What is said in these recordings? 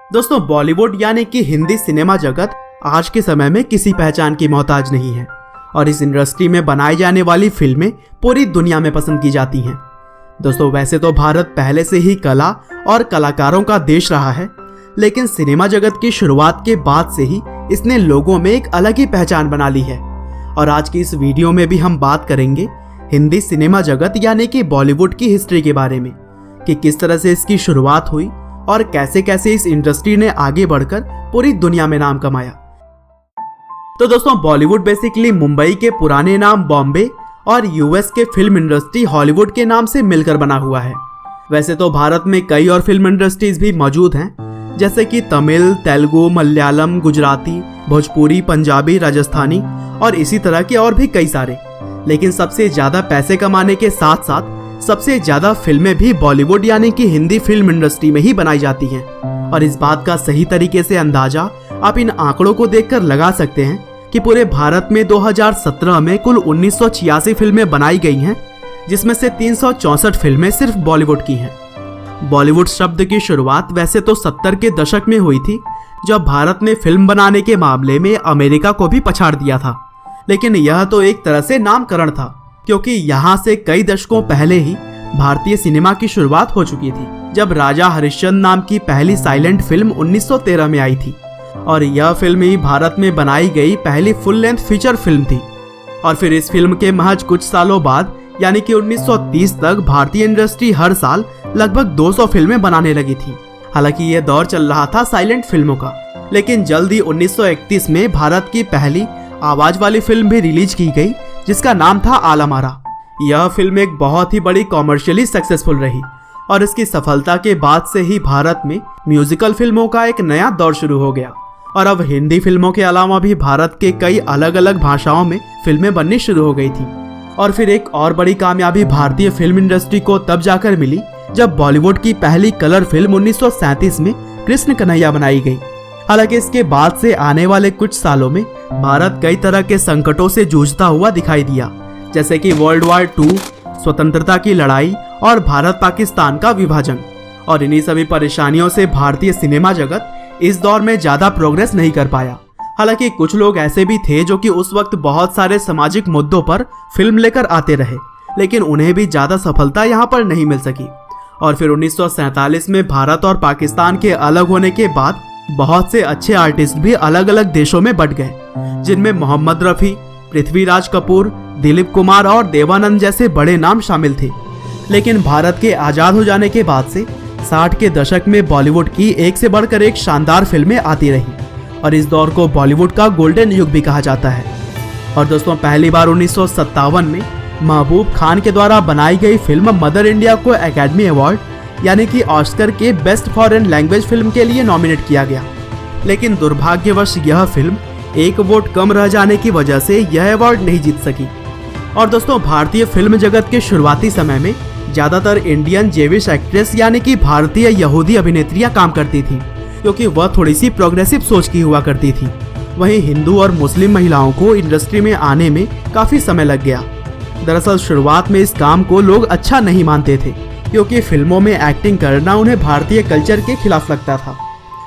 दोस्तों, बॉलीवुड यानी कि हिंदी सिनेमा जगत आज के समय में किसी पहचान की मोहताज नहीं है और इस इंडस्ट्री में बनाई जाने वाली फिल्में पूरी दुनिया में पसंद की जाती हैं। दोस्तों, वैसे तो भारत पहले से ही कला और कलाकारों का देश रहा है, लेकिन सिनेमा जगत की शुरुआत के बाद से ही इसने लोगों में एक अलग ही पहचान बना ली है। और आज की इस वीडियो में भी हम बात करेंगे हिंदी सिनेमा जगत यानी कि बॉलीवुड की हिस्ट्री के बारे में कि किस तरह से इसकी शुरुआत हुई और कैसे कैसे इस इंडस्ट्री ने आगे बढ़कर पूरी दुनिया में नाम कमाया। तो दोस्तों, बॉलीवुड बेसिकली मुंबई के पुराने नाम बॉम्बे और यूएस के फिल्म इंडस्ट्री हॉलीवुड के नाम से मिलकर बना हुआ है। वैसे तो भारत में कई और फिल्म इंडस्ट्रीज भी मौजूद हैं, जैसे कि तमिल, तेलुगु, मलयालम, गुजराती, भोजपुरी, पंजाबी, राजस्थानी और इसी तरह के और भी कई सारे। लेकिन सबसे ज्यादा पैसे कमाने के साथ साथ सबसे ज्यादा फिल्में भी बॉलीवुड यानी कि हिंदी फिल्म इंडस्ट्री में ही बनाई जाती हैं। और इस बात का सही तरीके से अंदाजा आप इन आंकड़ों को देखकर लगा सकते हैं कि पूरे भारत में 2017 में कुल 1986 फिल्में बनाई गई हैं, जिसमें से 364 फिल्में सिर्फ बॉलीवुड की हैं। बॉलीवुड शब्द की शुरुआत वैसे तो 70 के दशक में हुई थी, जब भारत ने फिल्म बनाने के मामले में अमेरिका को भी पछाड़ दिया था। लेकिन यह तो एक तरह से नामकरण था, क्योंकि यहाँ से कई दशकों पहले ही भारतीय सिनेमा की शुरुआत हो चुकी थी, जब राजा हरिश्चंद्र नाम की पहली साइलेंट फिल्म 1913 में आई थी। और यह फिल्म ही भारत में बनाई गई पहली फुल लेंथ फीचर फिल्म थी। और फिर इस फिल्म के महज कुछ सालों बाद यानी कि 1930 तक भारतीय इंडस्ट्री हर साल लगभग 200 फिल्में बनाने लगी थी। हालांकि यह दौर चल रहा था साइलेंट फिल्मों का, लेकिन जल्द ही 1931 में भारत की पहली आवाज वाली फिल्म भी रिलीज की गई, जिसका नाम था आलम आरा। यह फिल्म एक बहुत ही बड़ी कॉमर्शियली सक्सेसफुल रही और इसकी सफलता के बाद से ही भारत में म्यूजिकल फिल्मों का एक नया दौर शुरू हो गया। और अब हिंदी फिल्मों के अलावा भी भारत के कई अलग अलग भाषाओं में फिल्में बननी शुरू हो गई थी। और फिर एक और बड़ी कामयाबी भारतीय फिल्म इंडस्ट्री को तब जाकर मिली, जब बॉलीवुड की पहली कलर फिल्म 1937 में कृष्ण कन्हैया बनाई गई। हालांकि इसके बाद से आने वाले कुछ सालों में भारत कई तरह के संकटों से जूझता हुआ दिखाई दिया, जैसे कि वर्ल्ड वॉर 2, स्वतंत्रता की लड़ाई और भारत पाकिस्तान का विभाजन। और इन्हीं सभी परेशानियों से भारतीय सिनेमा जगत इस दौर में ज्यादा प्रोग्रेस नहीं कर पाया। हालांकि कुछ लोग ऐसे भी थे जो कि उस वक्त बहुत सारे सामाजिक मुद्दों पर फिल्म लेकर आते रहे, लेकिन उन्हें भी ज्यादा सफलता यहाँ पर नहीं मिल सकी। और फिर 1947 में भारत और पाकिस्तान के अलग होने के बाद बहुत से अच्छे आर्टिस्ट भी अलग अलग देशों में बट गए, जिनमें मोहम्मद रफी, पृथ्वीराज कपूर, दिलीप कुमार और देवानंद जैसे बड़े नाम शामिल थे। लेकिन भारत के आजाद हो जाने के बाद से 60 के दशक में बॉलीवुड की एक से बढ़कर एक शानदार फिल्में आती रही और इस दौर को बॉलीवुड का गोल्डन युग भी कहा जाता है। और दोस्तों, पहली बार 1957 में महबूब खान के द्वारा बनाई गई फिल्म मदर इंडिया को एकेडमी अवार्ड यानी कि ऑस्कर के बेस्ट फॉरेन लैंग्वेज फिल्म के लिए नॉमिनेट किया गया। लेकिन दुर्भाग्यवश यह फिल्म एक वोट कम रह जाने की वजह से यह अवार्ड नहीं जीत सकी। और दोस्तों, भारतीय फिल्म जगत के शुरुआती समय में ज्यादातर इंडियन जेविश एक्ट्रेस यानी कि भारतीय यहूदी अभिनेत्रियां काम करती थी, क्योंकि वह थोड़ी सी प्रोग्रेसिव सोच की हुआ करती थी। वहीं हिंदू और मुस्लिम महिलाओं को इंडस्ट्री में आने में काफी समय लग गया। दरअसल शुरुआत में इस काम को लोग अच्छा नहीं मानते थे, क्योंकि फिल्मों में एक्टिंग करना उन्हें भारतीय कल्चर के खिलाफ लगता था।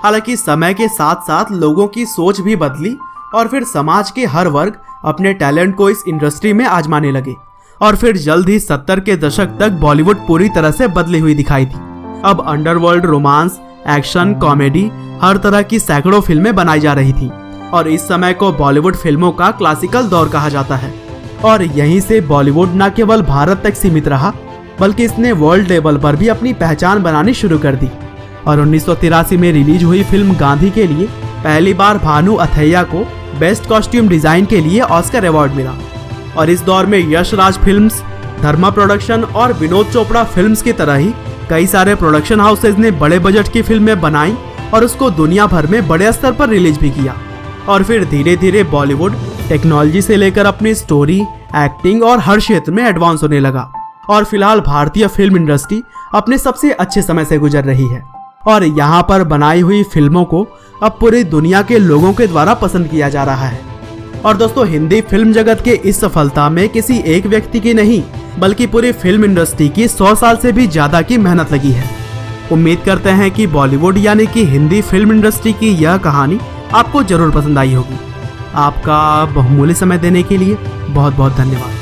हालांकि समय के साथ साथ लोगों की सोच भी बदली और फिर समाज के हर वर्ग अपने टैलेंट को इस इंडस्ट्री में आजमाने लगे। और फिर जल्द ही 70 के दशक तक बॉलीवुड पूरी तरह से बदली हुई दिखाई थी। अब अंडरवर्ल्ड, रोमांस, एक्शन, कॉमेडी, हर तरह की सैकड़ों फिल्में बनाई जा रही थी और इस समय को बॉलीवुड फिल्मों का क्लासिकल दौर कहा जाता है। और यहीं से बॉलीवुड न केवल भारत तक सीमित रहा, बल्कि इसने वर्ल्ड लेवल पर भी अपनी पहचान बनानी शुरू कर दी। और 1983 में रिलीज हुई फिल्म गांधी के लिए पहली बार भानु अथैया को बेस्ट कॉस्ट्यूम डिजाइन के लिए ऑस्कर अवार्ड मिला। और इस दौर में यश राज फिल्म्स, धर्मा प्रोडक्शन और विनोद चोपड़ा फिल्म्स की तरह ही कई सारे प्रोडक्शन हाउसेज ने बड़े बजट की फिल्में बनाई और उसको दुनिया भर में बड़े स्तर पर रिलीज भी किया। और फिर धीरे धीरे बॉलीवुड टेक्नोलॉजी से लेकर अपनी स्टोरी, एक्टिंग और हर क्षेत्र में एडवांस होने लगा। और फिलहाल भारतीय फिल्म इंडस्ट्री अपने सबसे अच्छे समय से गुजर रही है और यहाँ पर बनाई हुई फिल्मों को अब पूरी दुनिया के लोगों के द्वारा पसंद किया जा रहा है। और दोस्तों, हिंदी फिल्म जगत के इस सफलता में किसी एक व्यक्ति की नहीं, बल्कि पूरी फिल्म इंडस्ट्री की 100 साल से भी ज्यादा की मेहनत लगी है। उम्मीद करते हैं कि बॉलीवुड यानी कि हिंदी फिल्म इंडस्ट्री की यह कहानी आपको जरूर पसंद आई होगी। आपका बहुमूल्य समय देने के लिए बहुत बहुत धन्यवाद।